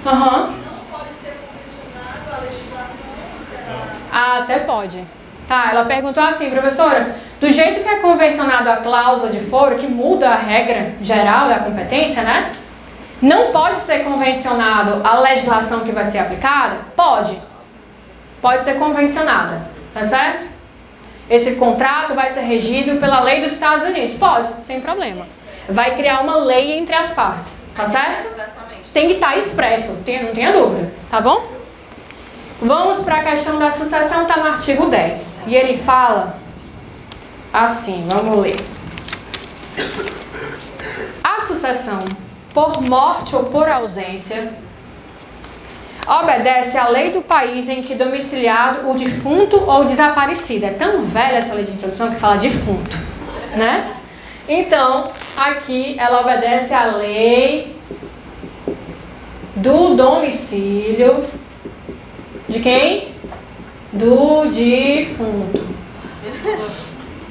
Aham. Não pode ser convencionado a legislação? Até pode. Tá, ela perguntou assim, professora, do jeito que é convencionado a cláusula de foro, que muda a regra geral da competência, né? Não pode ser convencionado a legislação que vai ser aplicada? Pode. Pode ser convencionada, tá certo? Esse contrato vai ser regido pela lei dos Estados Unidos? Pode, sem problema. Vai criar uma lei entre as partes, tá certo? Tem que estar expresso, não tenha dúvida, tá bom? Vamos para a questão da sucessão, está no artigo 10. E ele fala assim, vamos ler. A sucessão, por morte ou por ausência, obedece à lei do país em que domiciliado o defunto ou desaparecido. É tão velha essa lei de introdução que fala defunto, né? Então, aqui ela obedece à lei do domicílio de quem? Do defunto,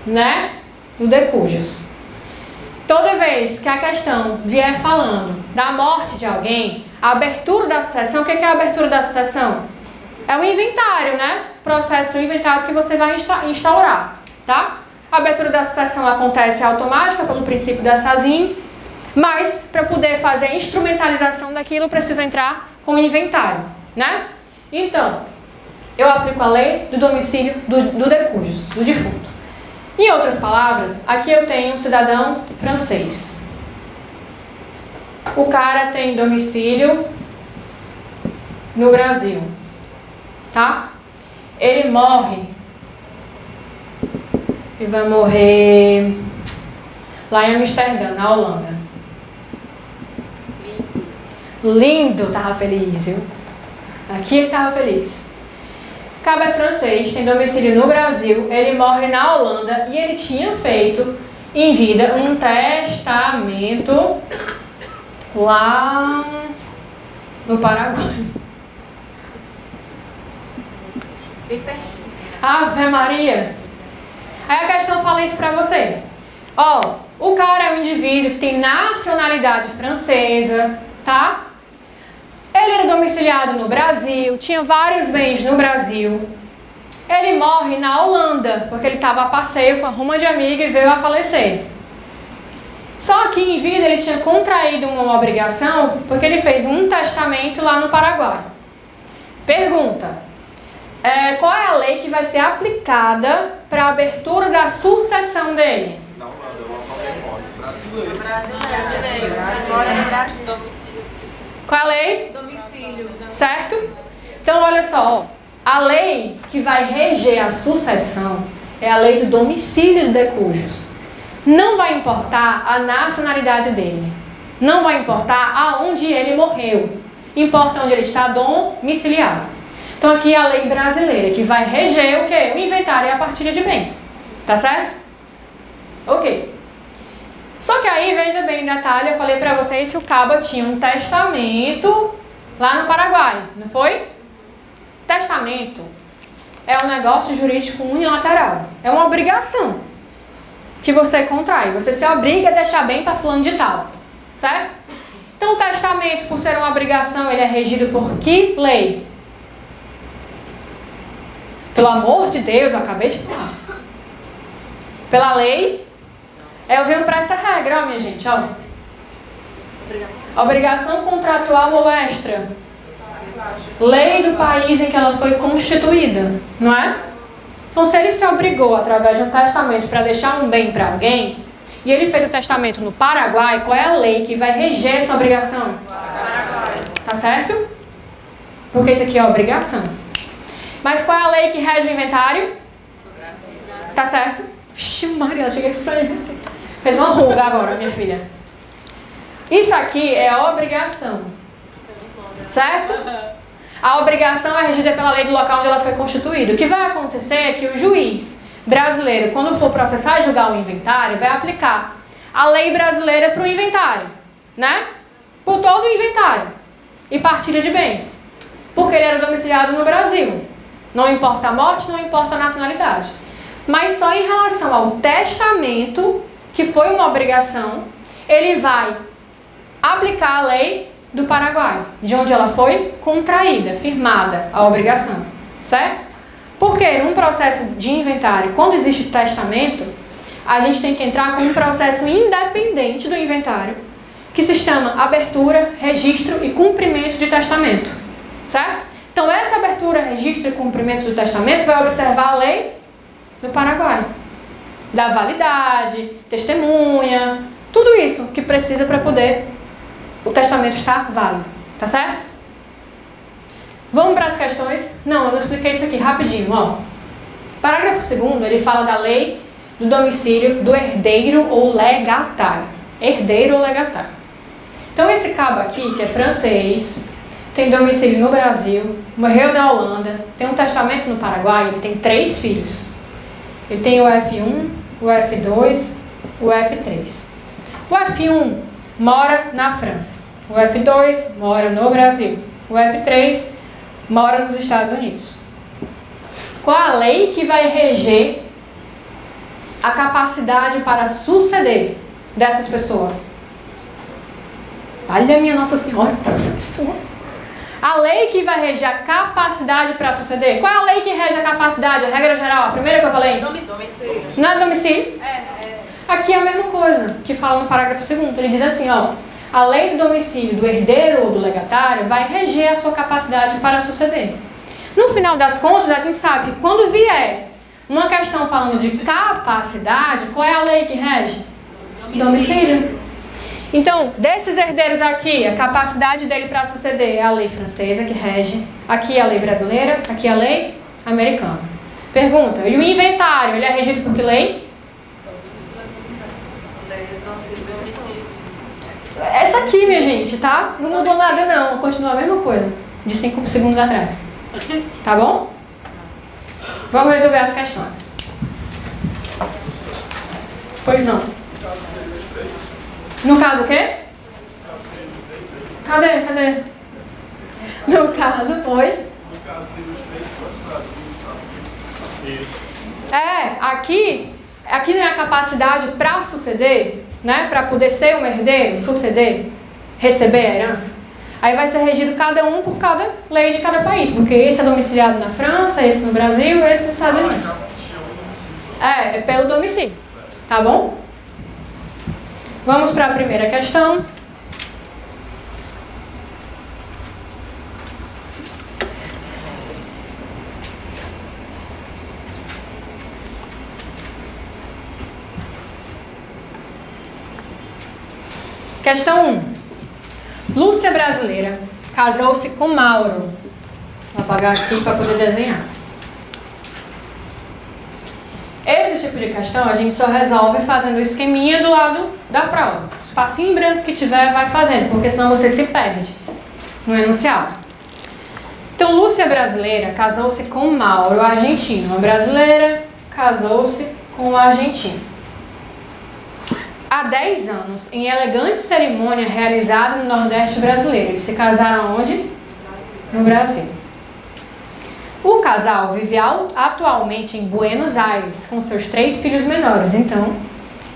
né? Do de cujos. Toda vez que a questão vier falando da morte de alguém, a abertura da sucessão, o que é a abertura da sucessão? É um inventário, né? Processo do inventário que você vai instaurar, tá? A abertura da sucessão acontece automática pelo princípio da SASIN, mas para poder fazer a instrumentalização daquilo, precisa entrar com o inventário, né? Então, eu aplico a lei do domicílio do de cujos, do defunto. Em outras palavras, aqui eu tenho um cidadão francês. O cara tem domicílio no Brasil, tá? Ele morre, ele vai morrer lá em Amsterdã, na Holanda. Lindo, tava feliz, viu? Aqui ele tava feliz. O cabo é francês, tem domicílio no Brasil, ele morre na Holanda e ele tinha feito em vida um testamento lá no Paraguai. Bem pertinho. Ave Maria! Aí a questão fala isso pra você. Ó, o cara é um indivíduo que tem nacionalidade francesa, tá? Ele era domiciliado no Brasil, tinha vários bens no Brasil. Ele morre na Holanda, porque ele estava a passeio com a ruma de amiga e veio a falecer. Só que em vida ele tinha contraído uma obrigação, porque ele fez um testamento lá no Paraguai. Pergunta, qual é a lei que vai ser aplicada para a abertura da sucessão dele? Na Holanda, o local de morte. Brasileiro. Agora é Brasil. Qual é a lei? Domicílio. Certo? Então, olha só, ó, a lei que vai reger a sucessão é a lei do domicílio de cujos. Não vai importar a nacionalidade dele. Não vai importar aonde ele morreu. Importa onde ele está domiciliado. Então, aqui é a lei brasileira, que vai reger o quê? O inventário e a partilha de bens. Tá certo? Ok. Só que aí, veja bem em detalhe, eu falei pra vocês que o caba tinha um testamento lá no Paraguai, não foi? Testamento é um negócio jurídico unilateral. É uma obrigação que você contrai. Você se obriga a deixar bem para fulano de tal, certo? Então, o testamento, por ser uma obrigação, ele é regido por que lei? Pelo amor de Deus, eu acabei de falar. Pela lei. Eu venho para essa regra, ó, minha gente, ó. Obrigação contratual ou extra. Lei do país em que ela foi constituída, não é? Então, se ele se obrigou através de um testamento para deixar um bem para alguém, e ele fez o testamento no Paraguai, qual é a lei que vai reger essa obrigação? Paraguai. Tá certo? Porque isso aqui é obrigação. Mas qual é a lei que rege o inventário? Tá certo? Vixe, Maria, ela chega isso pra mim. Fez uma ruga agora, minha filha. Isso aqui é a obrigação. Certo? A obrigação é regida pela lei do local onde ela foi constituída. O que vai acontecer é que o juiz brasileiro, quando for processar e julgar o inventário, vai aplicar a lei brasileira para o inventário, né? Por todo o inventário e partilha de bens. Porque ele era domiciliado no Brasil. Não importa a morte, não importa a nacionalidade. Mas só em relação ao testamento, que foi uma obrigação, ele vai aplicar a lei do Paraguai, de onde ela foi contraída, firmada a obrigação, certo? Porque num processo de inventário, quando existe testamento, a gente tem que entrar com um processo independente do inventário, que se chama abertura, registro e cumprimento de testamento, certo? Então essa abertura, registro e cumprimento do testamento vai observar a lei do Paraguai, da validade, testemunha, tudo isso que precisa para poder o testamento estar válido, tá certo? Vamos para as questões? Não, eu não expliquei isso aqui rapidinho, ó. Parágrafo 2º, ele fala da lei do domicílio do herdeiro ou legatário. Herdeiro ou legatário. Então esse cabo aqui, que é francês, tem domicílio no Brasil, morreu na Holanda, tem um testamento no Paraguai, ele tem 3 filhos. Ele tem o F1, o F2, o F3. O F1 mora na França. O F2 mora no Brasil. O F3 mora nos Estados Unidos. Qual a lei que vai reger a capacidade para suceder dessas pessoas? Olha, minha Nossa Senhora, professor. A lei que vai reger a capacidade para suceder. Qual é a lei que rege a capacidade, a regra geral? A primeira que eu falei? Domicílio. Não é domicílio? Aqui é a mesma coisa que fala no parágrafo 2º. Ele diz assim, ó. A lei do domicílio do herdeiro ou do legatário vai reger a sua capacidade para suceder. No final das contas, a gente sabe que quando vier uma questão falando de capacidade, qual é a lei que rege? Domicílio. Então, desses herdeiros aqui, a capacidade dele para suceder é a lei francesa que rege. Aqui é a lei brasileira, aqui é a lei americana. Pergunta, e o inventário, ele é regido por que lei? Essa aqui, minha gente, tá? Não mudou nada não, continua a mesma coisa, de 5 segundos atrás. Tá bom? Vamos resolver as questões. Pois não. No caso o quê? Cadê? No caso foi? Aqui não é a capacidade para suceder, né? Para poder ser um herdeiro, suceder, receber a herança. Aí vai ser regido cada um por cada lei de cada país, porque esse é domiciliado na França, esse no Brasil, esse nos Estados Unidos. É pelo domicílio, tá bom? Vamos para a primeira questão. Questão 1. Lúcia brasileira casou-se com Mauro. Vou apagar aqui para poder desenhar. Esse tipo de questão a gente só resolve fazendo o esqueminha do lado da prova. O espacinho branco que tiver vai fazendo, porque senão você se perde no enunciado. Então, Lúcia brasileira casou-se com Mauro argentino. Uma brasileira casou-se com um argentino. Há 10 anos, em elegante cerimônia realizada no Nordeste brasileiro. Eles se casaram onde? No Brasil. O casal vive atualmente em Buenos Aires, com seus 3 filhos menores. Então,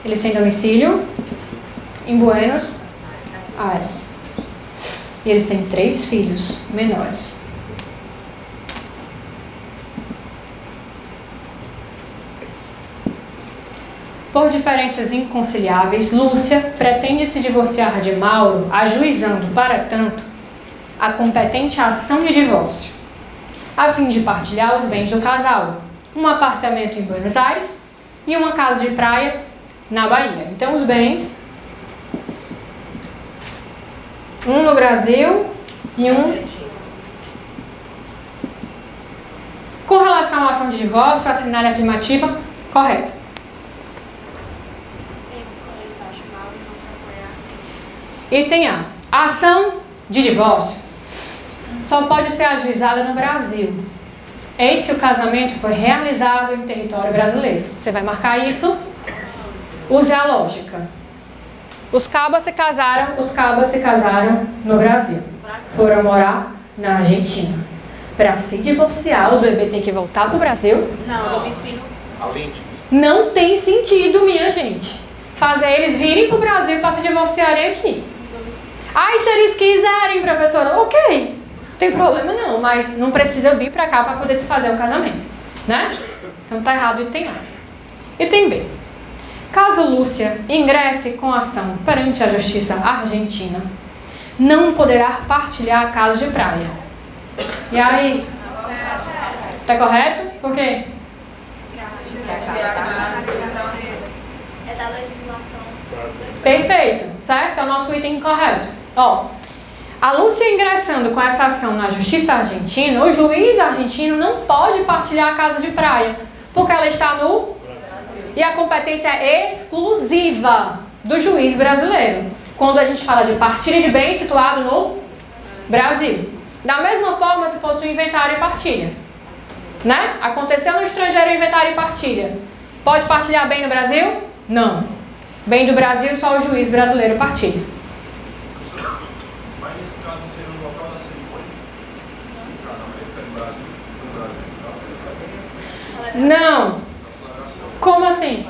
eles têm domicílio em Buenos Aires. E eles têm 3 filhos menores. Por diferenças inconciliáveis, Lúcia pretende se divorciar de Mauro, ajuizando, para tanto, a competente ação de divórcio, a fim de partilhar os bens do casal, um apartamento em Buenos Aires e uma casa de praia na Bahia. Então, os bens, um no Brasil e um... Com relação à ação de divórcio, assinale a afirmativa correta. Item A. A ação de divórcio só pode ser ajuizada no Brasil. Se o casamento foi realizado em território brasileiro. Você vai marcar isso. Use a lógica. Os cabas se casaram no Brasil. Foram morar na Argentina. Para se divorciar, os bebês têm que voltar para o Brasil? Não, domicílio. Não tem sentido, minha gente. Fazer eles virem para o Brasil para se divorciarem aqui. Ah, e se eles quiserem, professora? Ok, não tem problema não, mas não precisa vir para cá para poder se fazer o casamento, né? Então tá errado o item A. Item B. Caso Lúcia ingresse com ação perante a Justiça Argentina, não poderá partilhar a casa de praia. E aí? Tá correto? Por quê? É da legislação. Perfeito, certo? É o nosso item correto. Ó, a Lúcia ingressando com essa ação na Justiça Argentina, o juiz argentino não pode partilhar a casa de praia, porque ela está no... E a competência é exclusiva do juiz brasileiro, quando a gente fala de partilha de bens situado no Brasil. Da mesma forma, se fosse o inventário e partilha, né? Aconteceu no estrangeiro o inventário e partilha. Pode partilhar bem no Brasil? Não. Bem do Brasil, só o juiz brasileiro partilha. Mas nesse caso seria no local da cerimônia? No casamento, no Brasil, Não. Como assim?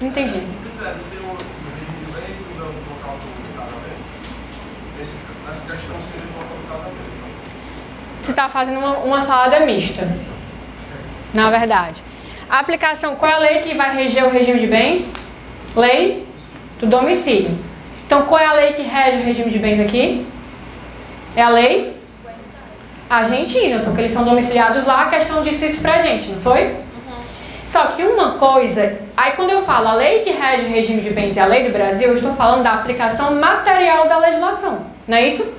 Não entendi. Não tem um regime de bens no local do casamento? Nessa questão seria no local do casamento. Você está fazendo uma salada mista, na verdade. A aplicação, qual é a lei que vai reger o regime de bens? Lei do domicílio. Então, qual é a lei que rege o regime de bens aqui? É a lei argentina, porque eles são domiciliados lá, a questão disse isso pra gente, não foi? Só que uma coisa, aí quando eu falo a lei que rege o regime de bens e a lei do Brasil, eu estou falando da aplicação material da legislação, não é isso?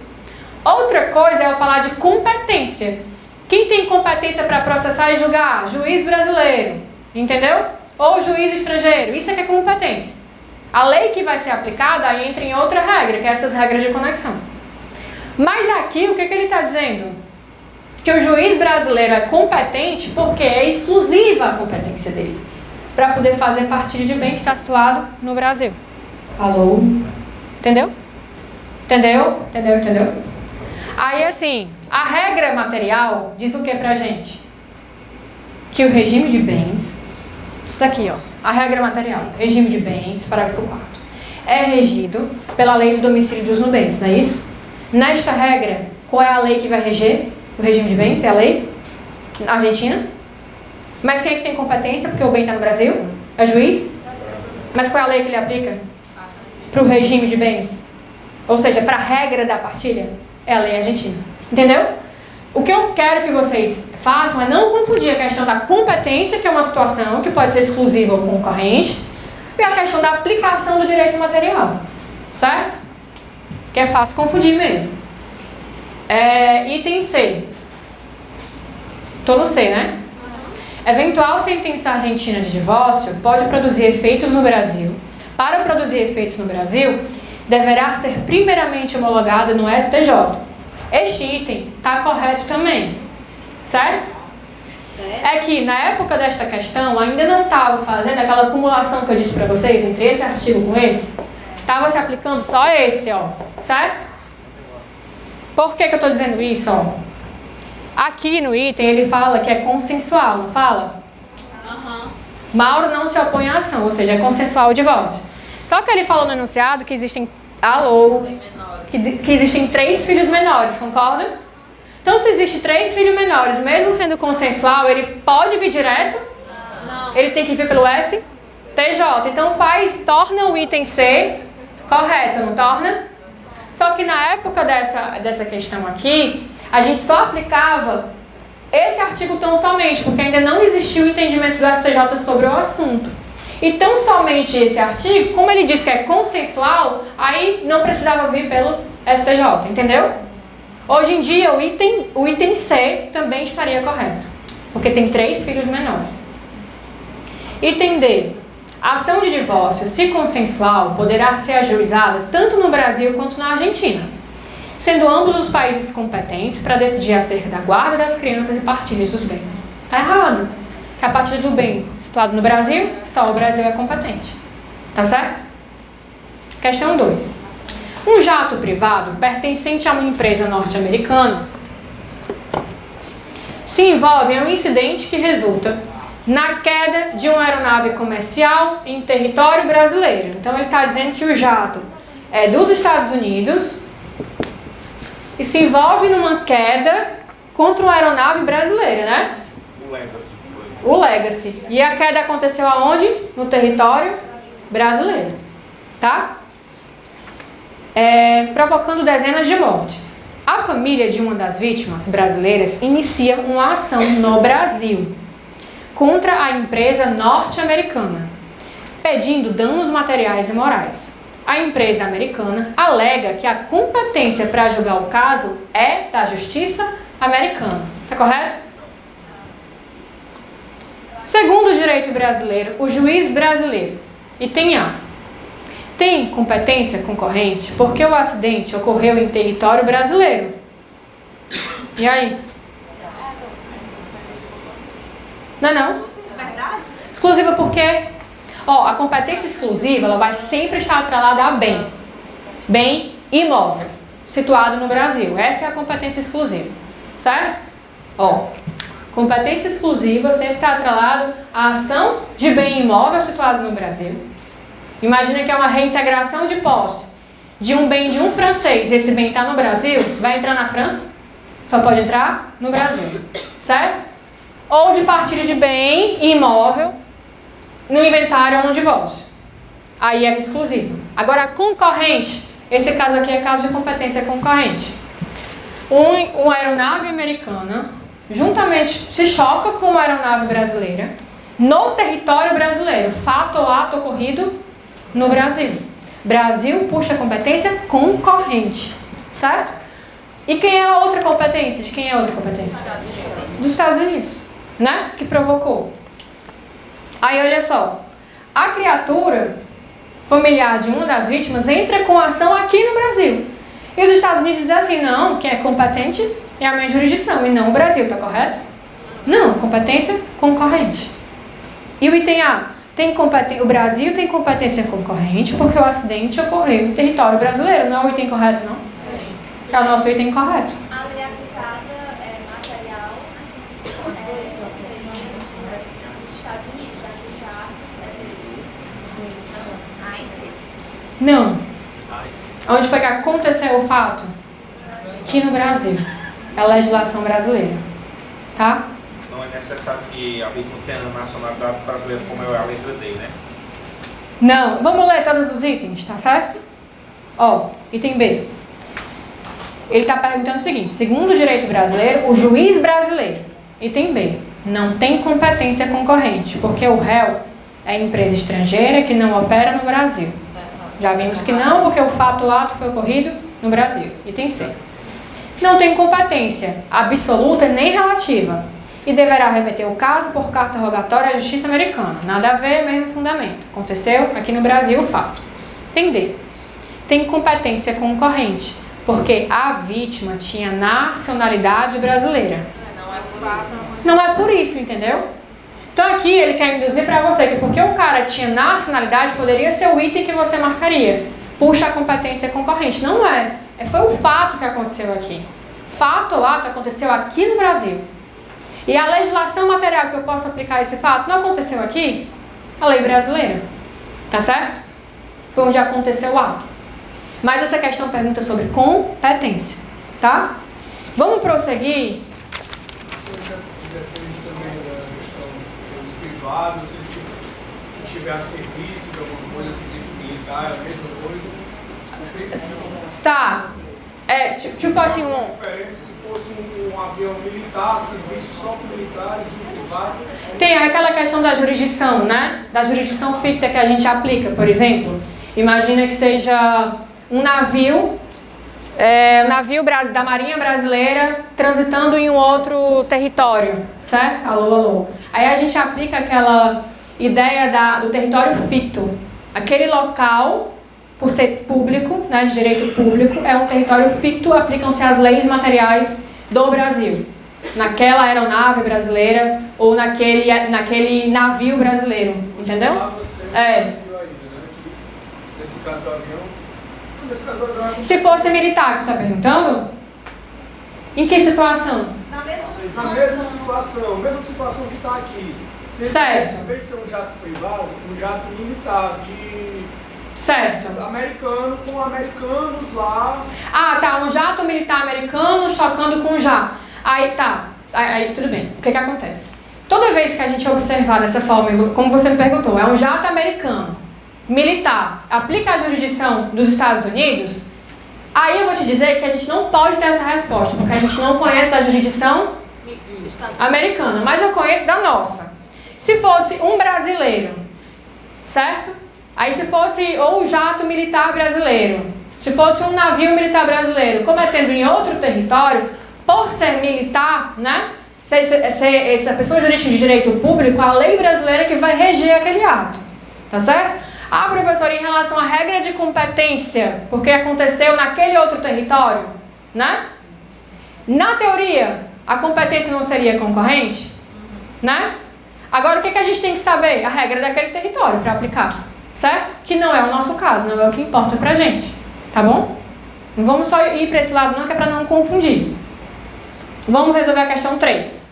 Outra coisa é eu falar de competência. Quem tem competência para processar e julgar? Juiz brasileiro, entendeu? Ou juiz estrangeiro, isso é que é competência. A lei que vai ser aplicada aí entra em outra regra, que é essas regras de conexão. Mas aqui, o que ele está dizendo? Que o juiz brasileiro é competente porque é exclusiva a competência dele para poder fazer partilha de bem que está situado no Brasil. Alô? Entendeu? Entendeu? Entendeu? Entendeu? Aí, assim, a regra material diz o que pra gente? Que o regime de bens, isso aqui, ó, a regra material, regime de bens, parágrafo 4, é regido pela lei do domicílio dos nubentes, não é isso? Nesta regra, qual é a lei que vai reger o regime de bens? É a lei argentina? Mas quem é que tem competência? Porque o bem está no Brasil? É o juiz? Mas qual é a lei que ele aplica? Para o regime de bens? Ou seja, para a regra da partilha? É a lei argentina. Entendeu? O que eu quero que vocês façam é não confundir a questão da competência, que é uma situação que pode ser exclusiva ou concorrente, e a questão da aplicação do direito material. Certo? Que é fácil confundir mesmo. Item C. Tô no C, né? Eventual sentença argentina de divórcio pode produzir efeitos no Brasil. Para produzir efeitos no Brasil, deverá ser primeiramente homologada no STJ. Este item está correto também, certo? É que na época desta questão ainda não estava fazendo aquela acumulação que eu disse para vocês entre esse artigo com esse. Estava se aplicando só esse, ó, certo? Por que eu estou dizendo isso, ó? Aqui no item ele fala que é consensual, não fala? Mauro não se opõe à ação, ou seja, é consensual o divórcio. Só que ele falou no enunciado que existem, que existem 3 filhos menores, concorda? Então, se existe 3 filhos menores, mesmo sendo consensual, ele pode vir direto? Não. Ele tem que vir pelo STJ. Então, torna o item C correto, não torna? Só que na época dessa questão aqui, a gente só aplicava esse artigo tão somente, porque ainda não existia o entendimento do STJ sobre o assunto. E tão somente esse artigo, como ele diz que é consensual, aí não precisava vir pelo STJ, entendeu? Hoje em dia, o item C também estaria correto, porque tem 3 filhos menores. Item D. A ação de divórcio, se consensual, poderá ser ajuizada tanto no Brasil quanto na Argentina, sendo ambos os países competentes para decidir acerca da guarda das crianças e partilhas dos bens. Tá errado. Que a partilha do bem situado no Brasil, só o Brasil é competente. Tá certo? Questão 2. Um jato privado pertencente a uma empresa norte-americana se envolve em um incidente que resulta na queda de uma aeronave comercial em território brasileiro. Então ele está dizendo que o jato é dos Estados Unidos, e se envolve numa queda contra uma aeronave brasileira, né? O Legacy. E a queda aconteceu aonde? No território brasileiro, tá? Provocando dezenas de mortes. A família de uma das vítimas brasileiras inicia uma ação no Brasil contra a empresa norte-americana, pedindo danos materiais e morais. A empresa americana alega que a competência para julgar o caso é da Justiça americana. Tá correto? Segundo o direito brasileiro, o juiz brasileiro, item A, tem competência concorrente porque o acidente ocorreu em território brasileiro. E aí? Não é não? Verdade? Exclusiva por quê? A competência exclusiva ela vai sempre estar atrelada a bem imóvel, situado no Brasil. Essa é a competência exclusiva, certo? Competência exclusiva sempre está atrelado à ação de bem imóvel situado no Brasil. Imagina que é uma reintegração de posse de um bem de um francês e esse bem está no Brasil, vai entrar na França? Só pode entrar no Brasil, certo? Ou de partilha de bem imóvel no inventário ou no divórcio. Aí é exclusivo. Agora, concorrente. Esse caso aqui é caso de competência concorrente. Uma aeronave americana juntamente se choca com uma aeronave brasileira no território brasileiro. Fato ou ato ocorrido no Brasil. Brasil puxa a competência concorrente. Certo? E quem é a outra competência? De quem é a outra competência? Dos Estados Unidos. Né? Que provocou. Aí olha só, a criatura familiar de uma das vítimas entra com ação aqui no Brasil. E os Estados Unidos dizem assim, não, quem é competente é a minha jurisdição e não o Brasil, tá correto? Não, competência concorrente. E o item A, o Brasil tem competência concorrente porque o acidente ocorreu em território brasileiro, não é o item correto, não? Sim. É o nosso item correto. A lei aplicada é material dos Estados Unidos, Não. Onde foi que aconteceu o fato? Aqui no Brasil. É a legislação brasileira. Tá? Não é necessário que a vítima tenha nacionalidade brasileira, como é a letra D, né? Não. Vamos ler todos os itens, tá certo? Item B. Ele está perguntando o seguinte: segundo o direito brasileiro, o juiz brasileiro, item B, não tem competência concorrente, porque o réu é empresa estrangeira que não opera no Brasil. Já vimos que não, porque o fato ato foi ocorrido no Brasil. Item C. Não tem competência absoluta nem relativa e deverá remeter o caso por carta rogatória à Justiça Americana. Nada a ver, mesmo fundamento. Aconteceu aqui no Brasil o fato. Item D. Tem competência concorrente, porque a vítima tinha nacionalidade brasileira. Não é fácil. Não é por isso, entendeu? Então aqui ele quer induzir para você que porque o cara tinha nacionalidade, poderia ser o item que você marcaria. Puxa a competência concorrente. Não é. Foi o fato que aconteceu aqui. Fato ou ato aconteceu aqui no Brasil. E a legislação material que eu posso aplicar esse fato não aconteceu aqui? A lei brasileira. Tá certo? Foi onde aconteceu o ato. Mas essa questão pergunta sobre competência. Tá? Vamos prosseguir. Se tiver a serviço de alguma coisa, serviço militar, é a mesma coisa. Tá. Tipo assim, diferença se fosse um avião militar, serviço só com militares e um privado. Tem aquela questão da jurisdição, né? Da jurisdição ficta que a gente aplica, por exemplo. Imagina que seja um navio da Marinha Brasileira transitando em um outro território, certo? Alô. Aí a gente aplica aquela ideia do território ficto. Aquele local, por ser público, né, de direito público, é um território ficto, aplicam-se as leis materiais do Brasil. Naquela aeronave brasileira ou naquele navio brasileiro, entendeu? Nesse caso do avião. Se fosse militar, tu está perguntando? Em que situação? Na mesma situação que está aqui. Certo. Em vez de ser um jato privado, um jato militar Certo. Americano com americanos lá. Ah, tá, um jato militar americano chocando com um jato. Aí tá, aí tudo bem. O que que acontece? Toda vez que a gente observar dessa forma, como você me perguntou, é um jato americano, militar, aplica a jurisdição dos Estados Unidos, aí eu vou te dizer que a gente não pode ter essa resposta, porque a gente não conhece da jurisdição americana, mas eu conheço da nossa. Se fosse um brasileiro, certo? Aí se fosse ou um jato militar brasileiro, se fosse um navio militar brasileiro cometendo em outro território, por ser militar, né? Se essa pessoa jurídica de direito público, a lei brasileira que vai reger aquele ato, tá certo? Ah, professora, em relação à regra de competência, porque aconteceu naquele outro território, né? Na teoria, a competência não seria concorrente, né? Agora, o que a gente tem que saber? A regra daquele território para aplicar, certo? Que não é o nosso caso, não é o que importa pra gente, tá bom? Não vamos só ir para esse lado não, que é para não confundir. Vamos resolver a questão 3.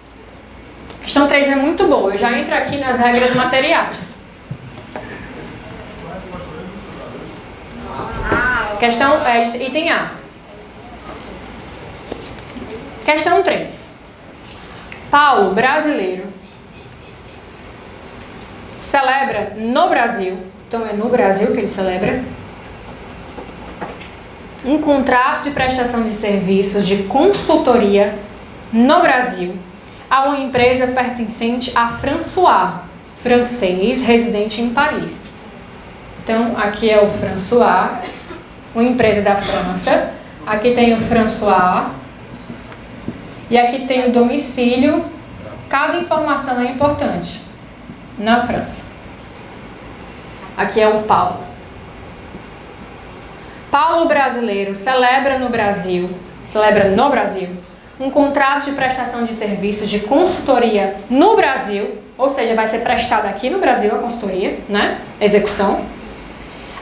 A questão 3 é muito boa, eu já entro aqui nas regras materiais. Questão item A. Questão 3. Paulo, brasileiro, celebra no Brasil, então é no Brasil que ele celebra, um contrato de prestação de serviços de consultoria no Brasil a uma empresa pertencente a François, francês, residente em Paris. Então, aqui é o François, uma empresa da França. Aqui tem o François. E aqui tem o domicílio. Cada informação é importante. Na França. Aqui é o Paulo. Paulo brasileiro celebra no Brasil, um contrato de prestação de serviços de consultoria no Brasil, ou seja, vai ser prestada aqui no Brasil a consultoria, né? A execução,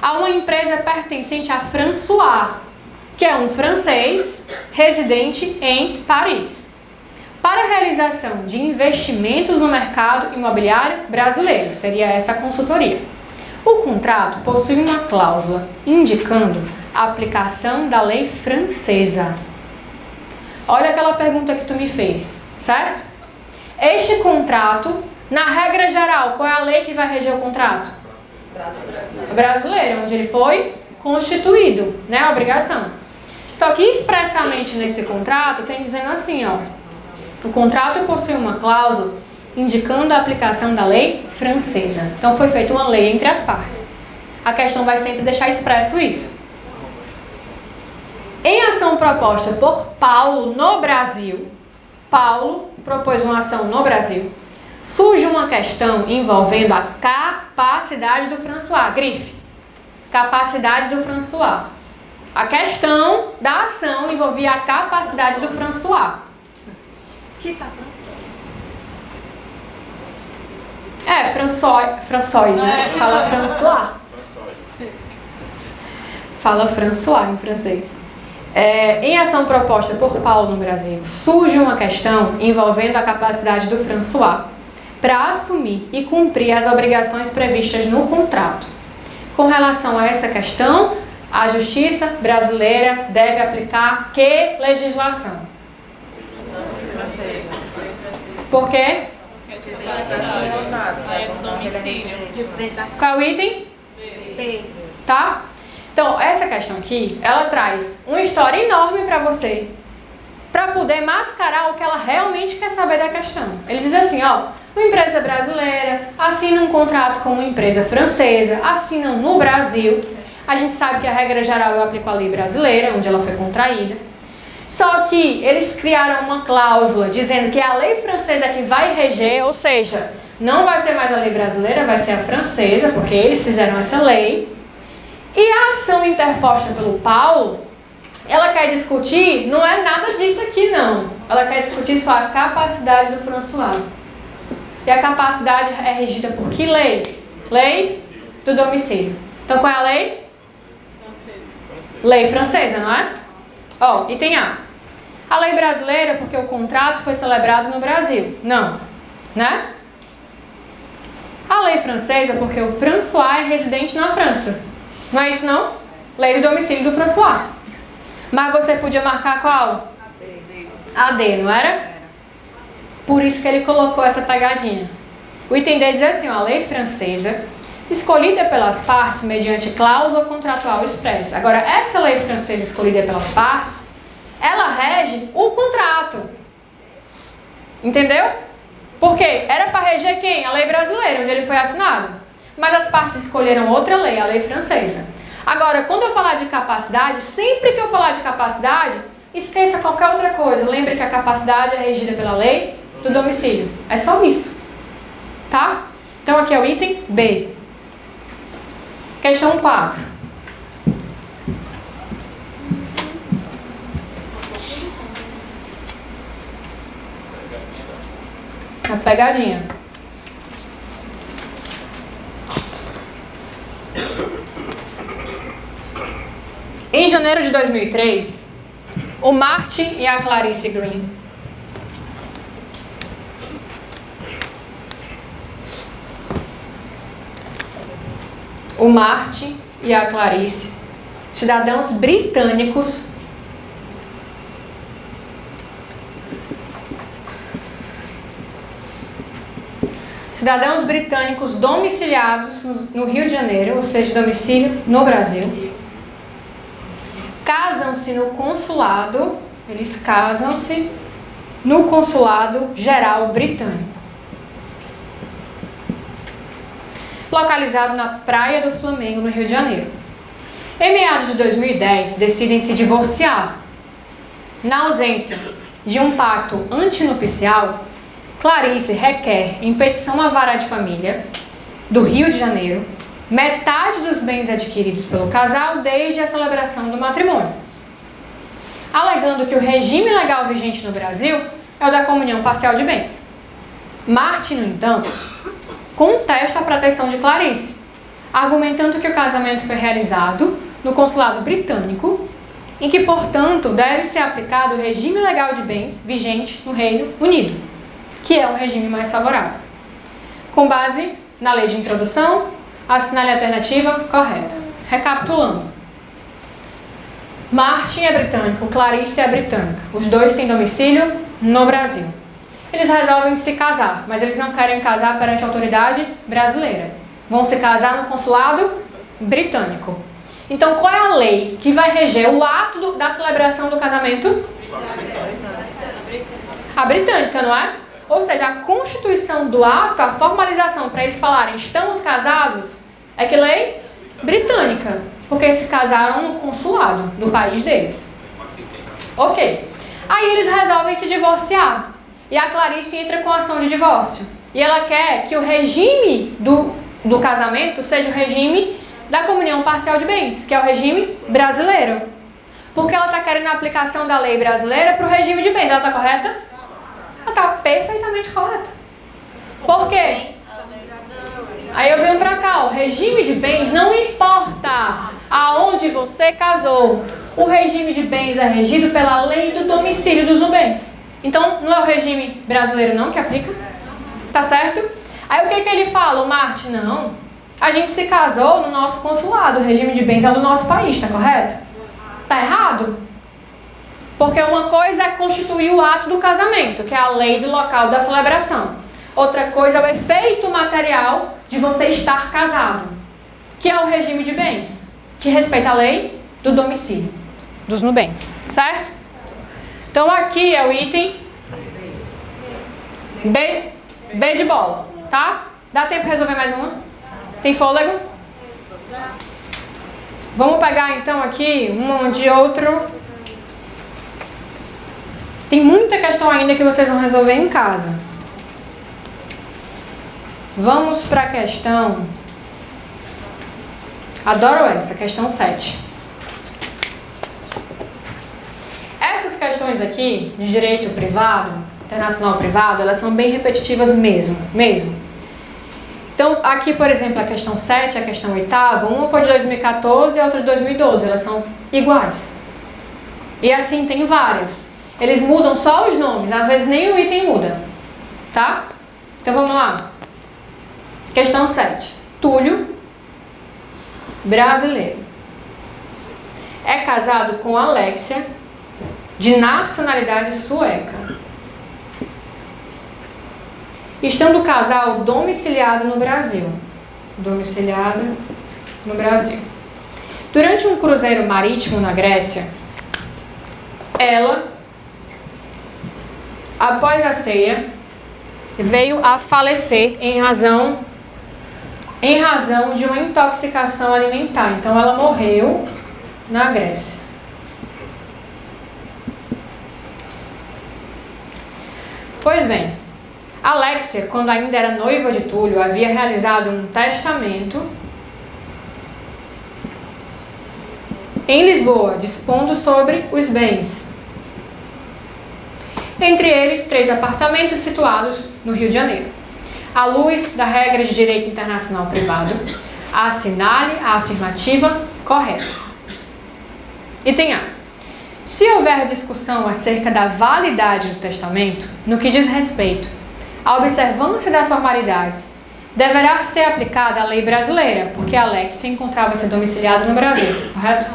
a uma empresa pertencente a François, que é um francês residente em Paris, para a realização de investimentos no mercado imobiliário brasileiro, seria essa a consultoria. O contrato possui uma cláusula indicando a aplicação da lei francesa. Olha aquela pergunta que tu me fez, certo? Este contrato, na regra geral, qual é a lei que vai reger o contrato? Brasileiro, onde ele foi constituído, né? A obrigação. Só que expressamente nesse contrato tem dizendo assim, ó. O contrato possui uma cláusula indicando a aplicação da lei francesa. Então foi feita uma lei entre as partes. A questão vai sempre deixar expresso isso. Em ação proposta por Paulo no Brasil, Paulo propôs uma ação no Brasil, surge uma questão envolvendo a capacidade do François. Grife. Capacidade do François. A questão da ação envolvia a capacidade do François. Que tá François, né? Fala François. Fala François em francês. Em ação proposta por Paulo no Brasil, surge uma questão envolvendo a capacidade do François para assumir e cumprir as obrigações previstas no contrato. Com relação a essa questão, a Justiça brasileira deve aplicar que legislação? Por quê? Qual item? B. Tá? Então, essa questão aqui, ela traz uma história enorme para você, para poder mascarar o que ela realmente quer saber da questão. Ele diz assim, ó, uma empresa brasileira assina um contrato com uma empresa francesa, assinam no Brasil. A gente sabe que a regra geral eu aplico a lei brasileira, onde ela foi contraída. Só que eles criaram uma cláusula dizendo que é a lei francesa que vai reger, ou seja, não vai ser mais a lei brasileira, vai ser a francesa, porque eles fizeram essa lei. E a ação interposta pelo Paulo, ela quer discutir, não é nada disso aqui não. Ela quer discutir só a capacidade do François. E a capacidade é regida por que lei? Lei do domicílio. Então qual é a lei? Lei francesa, não é? Ó, item A. A lei brasileira, porque o contrato foi celebrado no Brasil. Não. Né? A lei francesa, porque o François é residente na França. Não é isso não? Lei do domicílio do François. Mas você podia marcar qual? AD, não era? Por isso que ele colocou essa pegadinha. O item D diz assim, ó, a lei francesa, escolhida pelas partes mediante cláusula contratual expressa. Agora, essa lei francesa escolhida pelas partes, ela rege o contrato. Entendeu? Porque era para reger quem? A lei brasileira, onde ele foi assinado. Mas as partes escolheram outra lei, a lei francesa. Agora, quando eu falar de capacidade, sempre que eu falar de capacidade, esqueça qualquer outra coisa. Lembre que a capacidade é regida pela lei do domicílio. É só isso. Tá? Então aqui é o item B. Questão 4. A pegadinha. Em janeiro de 2003, o Martin e a Clarice Green cidadãos britânicos, domiciliados no Rio de Janeiro, ou seja, domicílio no Brasil, casam-se no consulado, eles casam-se no Consulado Geral Britânico, localizado na Praia do Flamengo, no Rio de Janeiro. Em meados de 2010, decidem se divorciar. Na ausência de um pacto antinupcial, Clarice requer, em petição à Vara de Família do Rio de Janeiro, metade dos bens adquiridos pelo casal desde a celebração do matrimônio, alegando que o regime legal vigente no Brasil é o da comunhão parcial de bens. Martin, no entanto, contesta a proteção de Clarice, argumentando que o casamento foi realizado no consulado britânico e que, portanto, deve ser aplicado o regime legal de bens vigente no Reino Unido, que é um regime mais favorável. Com base na lei de introdução, assinale a alternativa correta. Recapitulando. Martin é britânico, Clarice é britânica. Os dois têm domicílio no Brasil. Eles resolvem se casar, mas eles não querem casar perante a autoridade brasileira. Vão se casar no consulado britânico. Então, qual é a lei que vai reger o ato da celebração do casamento? A britânica, não é? Ou seja, a constituição do ato, a formalização para eles falarem estamos casados, é que lei? Britânica. Porque se casaram no consulado do país deles. Ok. Aí eles resolvem se divorciar. E a Clarice entra com ação de divórcio. E ela quer que o regime do casamento seja o regime da comunhão parcial de bens, que é o regime brasileiro. Porque ela está querendo a aplicação da lei brasileira para o regime de bens. Ela está correta? Ela está perfeitamente correta. Por quê? Aí eu venho para cá, o regime de bens não importa aonde você casou. O regime de bens é regido pela lei do domicílio dos bens. Então, não é o regime brasileiro não que aplica? Tá certo? Aí o que ele fala? O Martin, não. A gente se casou no nosso consulado, o regime de bens é do nosso país, tá correto? Tá errado? Porque uma coisa é constituir o ato do casamento, que é a lei do local da celebração. Outra coisa é o efeito material de você estar casado, que é o regime de bens, que respeita a lei do domicílio, dos nubens, certo? Então aqui é o item B de bola, tá? Dá tempo de resolver mais uma? Tem fôlego? Vamos pegar então aqui um de outro. Tem muita questão ainda que vocês vão resolver em casa. Vamos para a questão. Adoro essa, questão 7. Essas questões aqui, de direito privado, internacional privado, elas são bem repetitivas mesmo. Então, aqui, por exemplo, a questão 7 e a questão 8ª, uma foi de 2014 e a outra de 2012, elas são iguais. E assim tem várias. Eles mudam só os nomes, às vezes nem o item muda, tá? Então vamos lá. Questão 7. Túlio, brasileiro. é casado com Alexia, de nacionalidade sueca. Estando o casal domiciliado no Brasil. Domiciliado no Brasil. Durante um cruzeiro marítimo na Grécia, ela, após a ceia, veio a falecer em razão de uma intoxicação alimentar. Então ela morreu na Grécia. Pois bem, Alexia, quando ainda era noiva de Túlio, havia realizado um testamento em Lisboa, dispondo sobre os bens. Entre eles, 3 apartamentos situados no Rio de Janeiro. À luz da regra de direito internacional privado, assinale a afirmativa correta. Item A. Se houver discussão acerca da validade do testamento, no que diz respeito à observância das formalidades, deverá ser aplicada a lei brasileira, porque Alexia encontrava-se domiciliado no Brasil, correto?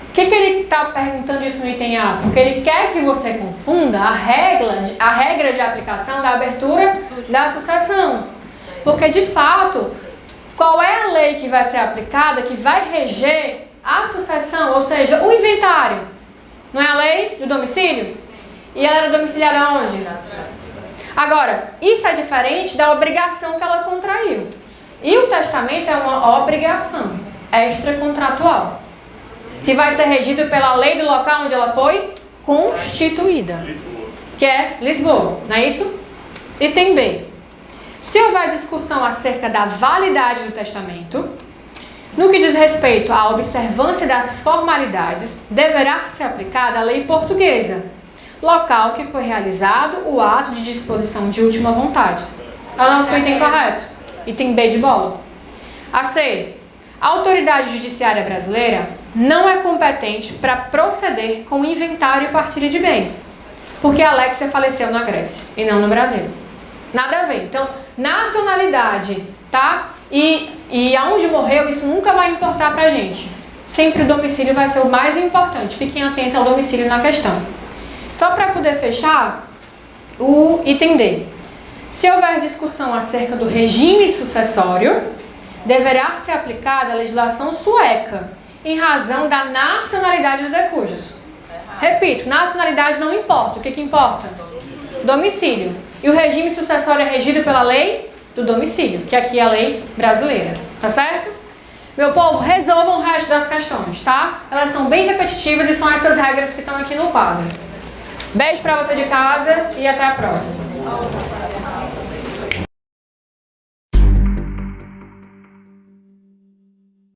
Por que ele está perguntando isso no item A? Porque ele quer que você confunda a regra de aplicação da abertura da sucessão. Porque, de fato, qual é a lei que vai ser aplicada, que vai reger a sucessão, ou seja, o inventário? Não é a lei do domicílio? E ela era domiciliada onde? Agora, isso é diferente da obrigação que ela contraiu. E o testamento é uma obrigação extracontratual, que vai ser regido pela lei do local onde ela foi constituída, que é Lisboa, não é isso? Item B. Se houver discussão acerca da validade do testamento, no que diz respeito à observância das formalidades, deverá ser aplicada a lei portuguesa, local que foi realizado o ato de disposição de última vontade. É o nosso item correto? Item B de bola. A C. A autoridade judiciária brasileira não é competente para proceder com o inventário e partilha de bens, porque a Alexia faleceu na Grécia e não no Brasil. Nada a ver. Então, nacionalidade, tá? E aonde morreu, isso nunca vai importar pra gente. Sempre o domicílio vai ser o mais importante. Fiquem atentos ao domicílio na questão. Só para poder fechar o item D. Se houver discussão acerca do regime sucessório, deverá ser aplicada a legislação sueca, em razão da nacionalidade do decujus. Repito, nacionalidade não importa. O que importa? Domicílio. E o regime sucessório é regido pela lei do domicílio, que aqui é a lei brasileira. Tá certo? Meu povo, resolvam o resto das questões, tá? Elas são bem repetitivas e são essas regras que estão aqui no quadro. Beijo pra você de casa e até a próxima.